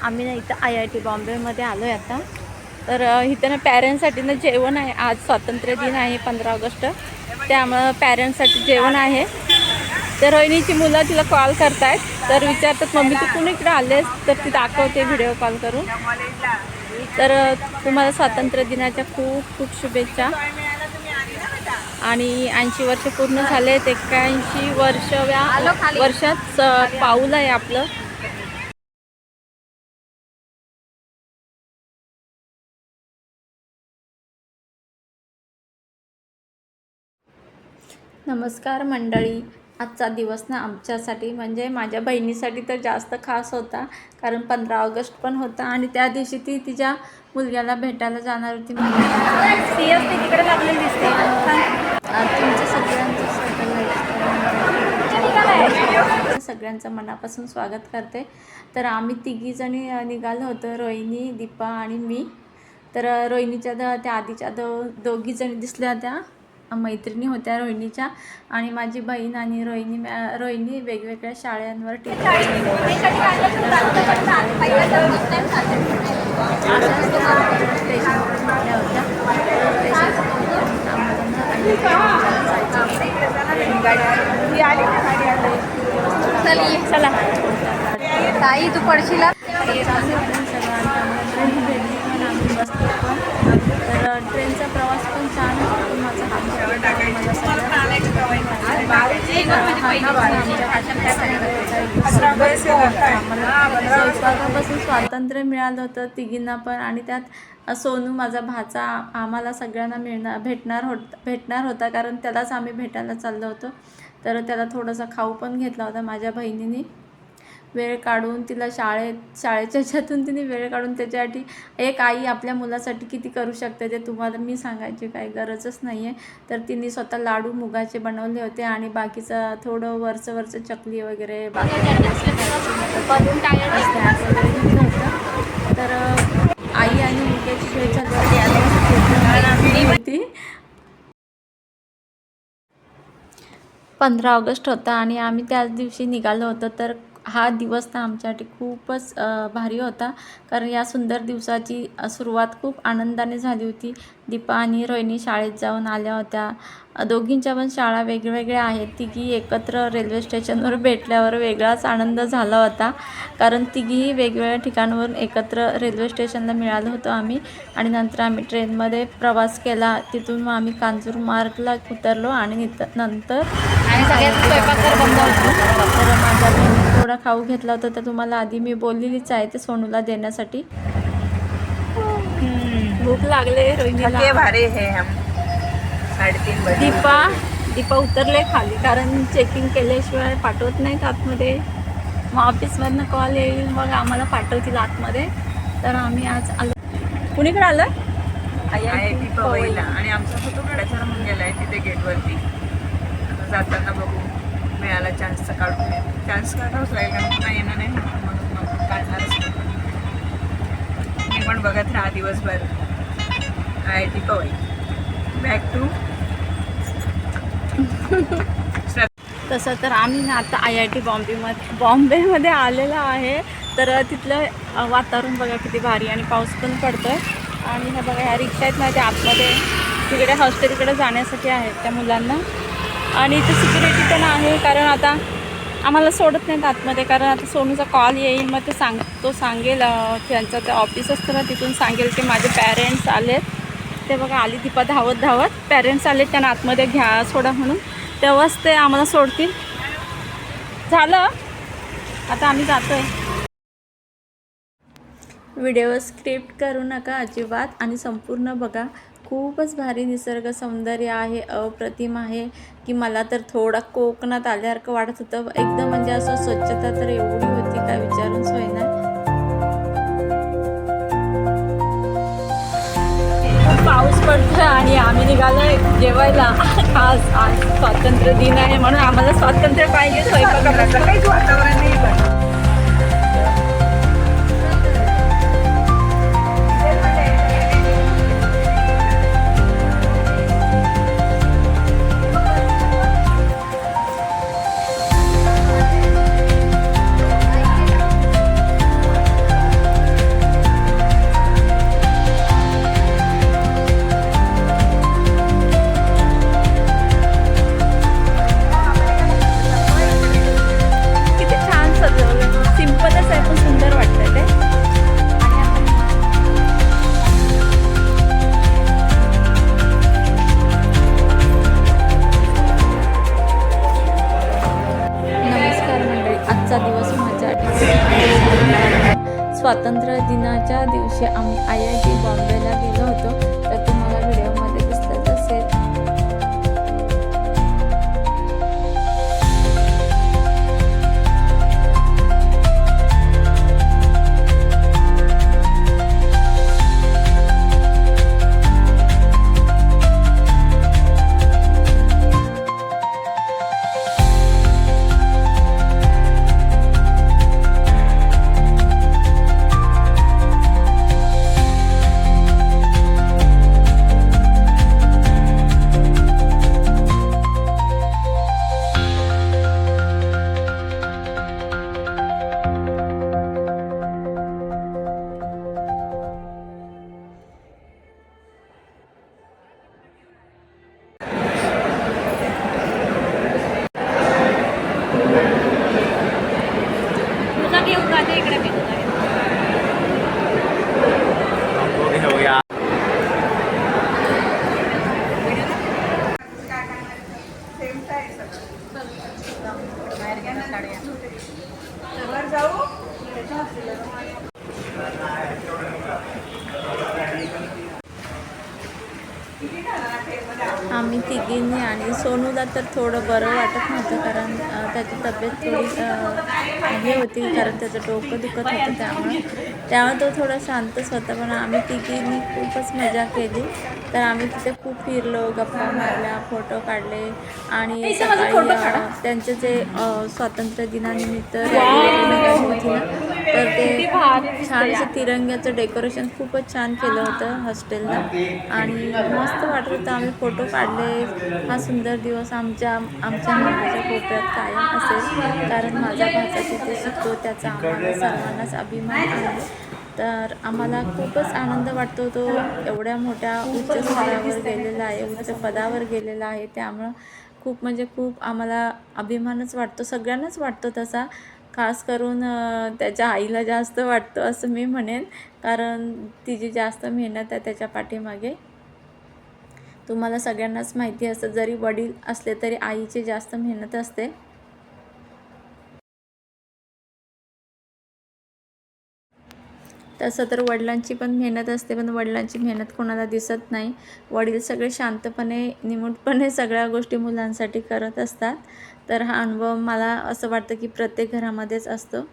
आम्ही ना इथं IIT बॉम्बेमध्ये आलो आहे आता. तर इथं ना पॅरेंट्ससाठी ना जेवण आहे. आज स्वातंत्र्य दिन आहे 15 ऑगस्ट, त्यामुळं पॅरेंट्ससाठी जेवण आहे. तर रोहिणीची मुलं तिला कॉल करतायत, तर विचारतात मम्मी तू कुणीकडे आलेस, तर ती दाखवते व्हिडिओ कॉल करून. तर तुम्हाला स्वातंत्र्य दिनाच्या खूप खूप शुभेच्छा. आणि 80 वर्ष पूर्ण झालेत. 81 वर्षात पाऊल आहे आपलं. नमस्कार मंडळी. आजचा दिवस ना आमच्यासाठी म्हणजे माझ्या बहिणीसाठी तर जास्त खास होता, कारण 15 ऑगस्ट पण होता आणि त्या दिवशी ती तिच्या मुलग्याला भेटायला जाणार होती. तिकडे लागलेली दिसते. तुमच्या सगळ्यांचं मनापासून स्वागत करते. तर आम्ही तिघीजणी निघालो होतो, रोहिणी, दीपा आणि मी. तर रोहिणीच्या त्या आधीच्या दोघीजणी दिसल्या, त्या मैत्रिणी होत्या रोहिणीच्या. आणि माझी बहीण आणि रोहिणी वेगवेगळ्या शाळांवर चला ताई तू पडशील. तर ट्रेनचा प्रवास पण छान होता. स्वयंपाकापासून स्वातंत्र्य मिळालं होतं तिघींना पण. आणि त्यात सोनू माझा भाचा आम्हाला सगळ्यांना भेटणार होता, कारण त्यालाच आम्ही भेटायला चाललो होतो. तर त्याला थोडासा खाऊ पण घेतला होता माझ्या बहिणीने. वेळ काढून तिला शाळेच्या ह्याच्यातून तिने वेळ काढून त्याच्यासाठी. एक आई आपल्या मुलासाठी किती करू शकते ते तुम्हाला मी सांगायची काही गरजच नाही आहे. तर तिने स्वतः लाडू मुगाचे बनवले होते आणि बाकीचं थोडं वरचं चकली वगैरे तर आई आणि मुलग्याची होती. 15 ऑगस्ट होता आणि आम्ही त्याच दिवशी निघालो होतो. तर हा दिवस तर आमच्यासाठी खूपच भारी होता, कारण या सुंदर दिवसाची सुरुवात खूप आनंदाने झाली होती. दीपा आणि रोहिणी शाळेत जाऊन आल्या होत्या. दोघींच्या पण शाळा वेगवेगळ्या आहेत. तिघी एकत्र रेल्वे स्टेशनवर भेटल्यावर वेगळाच आनंद झाला होता, कारण तिघीही वेगवेगळ्या ठिकाणावरून एकत्र रेल्वे स्टेशनला मिळालो होतो आम्ही. आणि नंतर आम्ही ट्रेनमध्ये प्रवास केला. तिथून मग आम्ही कांजूरमार्गला उतरलो आणि नंतर स्वयंपाक बंद होतो. तर माझ्या बहिणीने थोडा खाऊ घेतला होता, तर तुम्हाला आधी मी बोललेलीच आहे ते सोनूला देण्यासाठी. भूक लागले रोहिणीला. भारी है हम 3:30 दीपा उतरले खाली, कारण चेकिंग केल्याशिवाय पाठवत नाहीत आतमध्ये. मग ऑफिसमधनं कॉल येईल, मग आम्हाला पाठवतील आतमध्ये. तर आम्ही आज आलो. कुणीकडे आलं? IIT पवईला. आणि आमचा फोटो काढायचा म्हणून गेलाय तिथे गेटवरती. आता जाताना बघू, मिळाला चान्स तर काढून. चान्स काढावंच लागेल, कारण पुन्हा येणार नाही म्हणून मग काढणारच. मी पण बघत राहा दिवसभर IIT पवई. बॅक टू तसं तर आम्ही ना आता IIT बॉम्बेमध्ये आलेलो आहे. तर तिथलं वातावरण बघा किती भारी, आणि पाऊस पण पडतो आहे. आणि हे बघा ह्या रिक्षा आहेत ना, त्या आतमध्ये तिकडे हॉस्टेलकडे जाण्यासाठी आहेत त्या मुलांना. आणि इथे सिक्युरिटी पण आहे, कारण आता आम्हाला सोडत नाहीत आतमध्ये, कारण आता सोनूचा कॉल येईल. मग तो सांगेल, त्यांचं ते ऑफिस असतं ना, तिथून सांगेल की माझे पॅरेंट्स आलेत. ते बघा आली दीपा धावत पॅरेंट्स आलेत त्यांना आतमध्ये घ्या सोडा म्हणून, तेव्हाच ते आम्हाला सोडतील. झालं, आता आम्ही जातोय. व्हिडिओ स्क्रिप्ट करू नका अजिबात, आणि संपूर्ण बघा. खूपच भारी निसर्ग सौंदर्य आहे, अप्रतिम आहे. की मला तर थोडा कोकणात आल्यासारखं वाटत होतं एकदम. म्हणजे असं स्वच्छता तर एवढी होती काय विचारून सोय नाही. पाऊस पडतोय आणि आम्ही निघालोय जेवायला. खास आज स्वातंत्र्य दिन आहे म्हणून आम्हाला स्वातंत्र्य पाहिजे स्वयंपाकाचं. काहीच वातावरण नाही पण स्वातंत्र्य दिनाच्या दिवशी IIT बॉम्बेला गेलो होतो, तर तुम्हाला व्हिडिओमध्ये दिसतच असेल. आम्ही तिघींनी आणि सोनूला तर थोडं बरं वाटत नव्हतं, कारण त्याची तब्येत थोडी हे होती, कारण त्याचं डोकं दुखत होतं. त्यामुळे तो थोडा शांतच होता. पण आम्ही तिघींनी खूपच मजा केली. तर आम्ही तिथे खूप फिरलो, गप्पा मारल्या, फोटो काढले आणि सकाळी त्यांचे जे स्वातंत्र्य दिनानिमित्त रॅली होती ना, तर ते छान असं तिरंग्याचं डेकोरेशन खूपच छान केलं होतं हॉस्टेलला आणि मस्त वाटत होतं. आम्ही फोटो काढले. हा सुंदर दिवस आमच्या मनाच्या कोपऱ्यात कायम असेल, कारण माझा भाचा तिथे शिकतो, त्याचा आम्हाला सर्वांनाच अभिमान आहे. तर आम्हाला खूपच आनंद वाटतो. तो एवढ्या मोठ्या उच्च स्तरावर गेलेला आहे, उच्च पदावर गेलेला आहे. त्यामुळं खूप म्हणजे खूप आम्हाला अभिमानच वाटतो, सगळ्यांनाच वाटतो तसा. खास करून त्याच्या आईला जास्त वाटतो असं मी म्हणेन, कारण तिची जास्त मेहनत आहे त्याच्या पाठीमागे. तुम्हाला सगळ्यांनाच माहिती असतं, जरी वडील असले तरी आईची जास्त मेहनत असते. तसं तर वडिलांची पण मेहनत असते, पण वडिलांची मेहनत कोणाला दिसत नाही. वडील सगळे शांतपणे, निमूटपणे सगळ्या गोष्टी मुलांसाठी करत असतात. तर हा अनुभव मला असं वाटतं की प्रत्येक घरामध्येच असतो.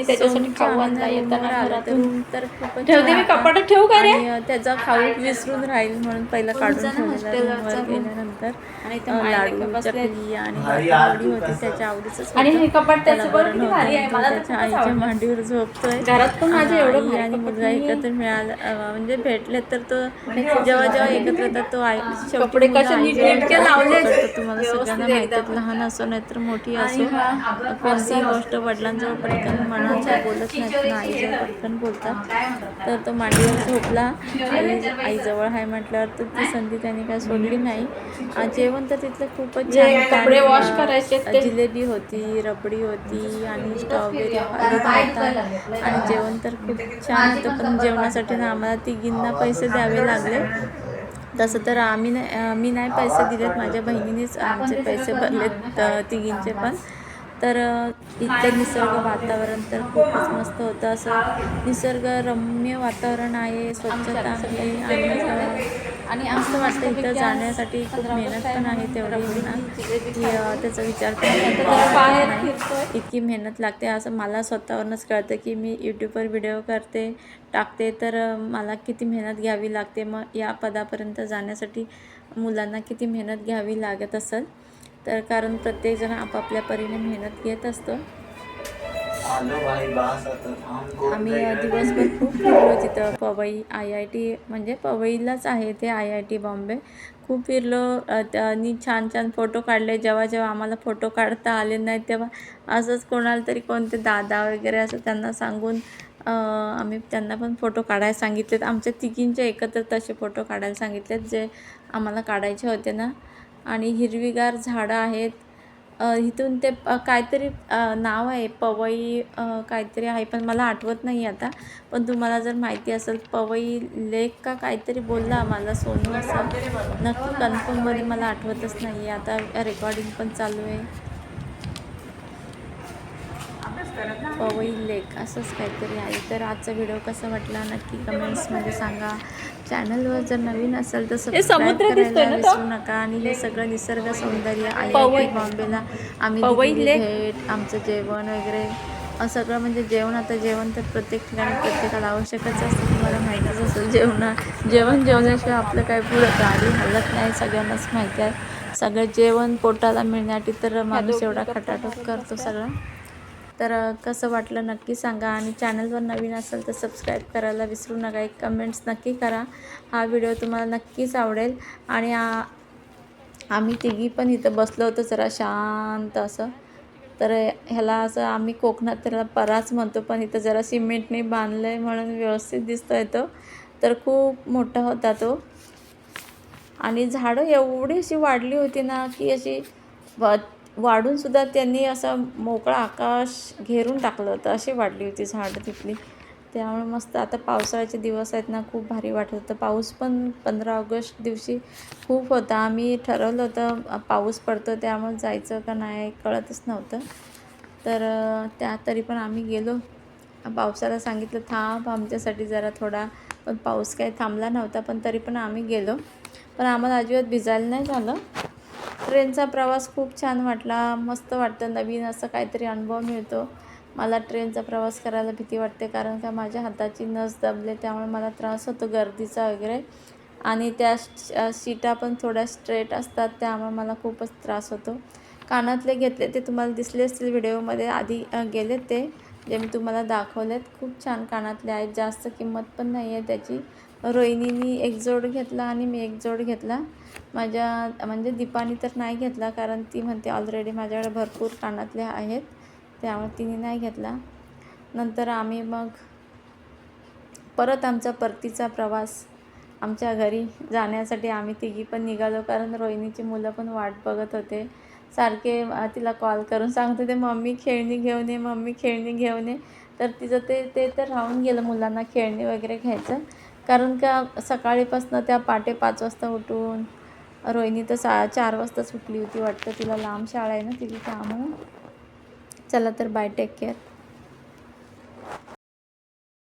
त्याच्यासाठी खाऊ आणला येताना घरातून, तर खूपच आणि त्याचा खाऊ विसरून राहील म्हणून पहिला काढून ठेवलेला रूमवर गेल्यानंतर. लाडू, चकली आणि भाकरवडी होती त्याच्या आवडीचंच होतं. त्याला बरं नव्हतं, त्याच्या आईच्या मांडीवर झोपतोय. आई आणि मुलगा एकत्र मिळाला म्हणजे भेटले तर तो जेव्हा एकत्र येतात तो आई शेवटी तुम्हाला सगळ्यांना माहिती आहे, लहान असो नाहीतर मोठी असो, कोणतीही गोष्ट वडिलांजवळ पटकन मनाच्या बोलत नाहीत ना, आईजवळ पटकन बोलतात. तर तो मांडीवर झोपला, आईजवळ आहे म्हटल्यावर तर ती संधी त्याने काय सोडली नाही. जेवण तर तिथलं खूपच छान, जिलेबी होती, रबडी होती आणि स्ट्रॉबेरी फालुदा होता आणि जेवण तर खूप छान होतं. पण जेवणासाठी ना आम्हाला तिघींना पैसे द्यावे लागले. तसं तर मी नाही पैसे दिलेत, माझ्या बहिणीनेच आमचे पैसे भरलेत तिघींचे पण. तर इथलं निसर्ग वातावरण तर खूपच मस्त होतं. असं निसर्गरम्य वातावरण आहे, स्वच्छता आहे आणि असं वाटतं इथं जाण्यासाठी खूप मेहनत पण आहे तेवढी ना, की त्याचा विचार पण इतकी मेहनत लागते असं मला स्वतःवरूनच कळतं. की मी यूट्यूबवर व्हिडिओ टाकते तर मला किती मेहनत घ्यावी लागते, मग या पदापर्यंत जाण्यासाठी मुलांना किती मेहनत घ्यावी लागत असेल. तर कारण प्रत्येकजण आपापल्या परीने मेहनत घेत असतो. आम्ही दिवसभर खूप फिरलो तिथं. पवई IIT म्हणजे पवईलाच आहे ते IIT बॉम्बे. खूप फिरलो आणि छान छान फोटो काढले. जेव्हा आम्हाला फोटो काढता आले नाही तेव्हा असंच कोणाला तरी, कोणते दादा वगैरे असं त्यांना सांगून आम्ही त्यांना पण फोटो काढायला सांगितलेत. आमच्या तिघींचे एकत्र तसे फोटो काढायला सांगितलेत जे आम्हाला काढायचे होते ना. आणि हिरवीगार झाडं आहेत इथून ते काहीतरी नाव आहे पवई काहीतरी आहे, पण मला आठवत नाही आता. पण तुम्हाला जर माहिती असेल पवई लेक का काहीतरी बोलला मला सोनू असं, नक्की कन्फर्ममध्ये मला आठवतच नाही आहे. आता रेकॉर्डिंग पण चालू आहे. पवई लेक असंच काहीतरी आहे. तर आजचा व्हिडिओ कसा वाटला नक्की कमेंट्समध्ये सांगा. चॅनलवर जर नवीन असेल तर सबस्क्राईब करायला विसरू नका. आणि हे सगळं निसर्ग सौंदर्य IIT बॉम्बेला आम्ही दिलेली भेट, आमचं जेवण वगैरे सगळं म्हणजे जेवण. आता जेवण तर प्रत्येक ठिकाणी प्रत्येकाला आवश्यकच असतं, तुम्हाला माहितीच असेल. जेवण जेवल्याशिवाय आपलं काय पुढं गाडी हलत नाही, सगळ्यांनाच माहिती आहे. सगळं जेवण पोटाला मिळण्यासाठी तर माणूस एवढा खटाटोप करतो सगळं. तर कसं वाटलं नक्की सांगा. आणि चॅनलवर नवीन असेल तर सबस्क्राईब करायला विसरू नका. एक कमेंट्स नक्की करा. हा व्हिडिओ तुम्हाला नक्कीच आवडेल. आणि आम्ही तिघी पण इथं बसलो होतो जरा शांत असं. तर ह्याला असं आम्ही कोकणात त्याला पराच म्हणतो, पण इथं जरा सिमेंटने बांधलं आहे म्हणून व्यवस्थित दिसतोय तो. तर खूप मोठा होता तो. आणि झाडं एवढी अशी वाढली होती ना की अशी वाढूनसुद्धा त्यांनी असं मोकळं आकाश घेरून टाकलं होतं, अशी वाढली होती झाडं तिथली. त्यामुळे मस्त आता पावसाळ्याचे दिवस आहेत ना, खूप भारी वाटत होतं. पाऊस पण 15 ऑगस्ट दिवशी खूप होता. आम्ही ठरवलं होतं पाऊस पडतो त्यामुळे जायचं का नाही कळतच नव्हतं. तर तरी पण आम्ही गेलो. पावसाला सांगितलं थांब आमच्यासाठी जरा थोडा, पण पाऊस काही थांबला नव्हता. पण तरी पण आम्ही गेलो. पण आम्हाला अजिबात भिजायला नाही झालं. ट्रेनचा प्रवास खूप छान वाटला. मस्त वाटतं, नवीन असं काहीतरी अनुभव मिळतो. मला ट्रेनचा प्रवास करायला भीती वाटते, कारण का माझ्या हाताची नस दबले त्यामुळे मला त्रास होतो गर्दीचा वगैरे. आणि त्या सीटा पण थोड्या स्ट्रेट असतात त्यामुळे मला खूपच त्रास होतो. कानातले घेतले ते तुम्हाला दिसले असतील व्हिडिओमध्ये आधी गेले ते जे मी तुम्हाला दाखवलेत. खूप छान कानातले आहेत, जास्त किंमत पण नाही आहे त्याची. रोहिणीनी एक जोड घेतला आणि मी एक जोड घेतला. माझ्या म्हणजे दीपानी तर नाही घेतला, कारण ती म्हणते ऑलरेडी माझ्याकडे भरपूर कानातले आहेत, त्यामुळे तिने नाही घेतला. नंतर आम्ही मग परत आमचा परतीचा प्रवास आमच्या घरी जाण्यासाठी आम्ही तिघी पण निघालो, कारण रोहिणीची मुलं पण वाट बघत होते. सारखे तिला कॉल करून सांगत होते मम्मी खेळणी घेऊन ये, मम्मी खेळणी घेऊन ये. तर तिचं ते तर राहून गेलं मुलांना खेळणी वगैरे घ्यायचं, कारण का सकाळीपासून त्या पहाटे 5 वाजता उठून, रोहिणी तर 4 वाजताच उठली होती वाटतं, तिला लांब शाळा आहे ना तिची त्यामुळं. चला तर बाय, टेक केअर.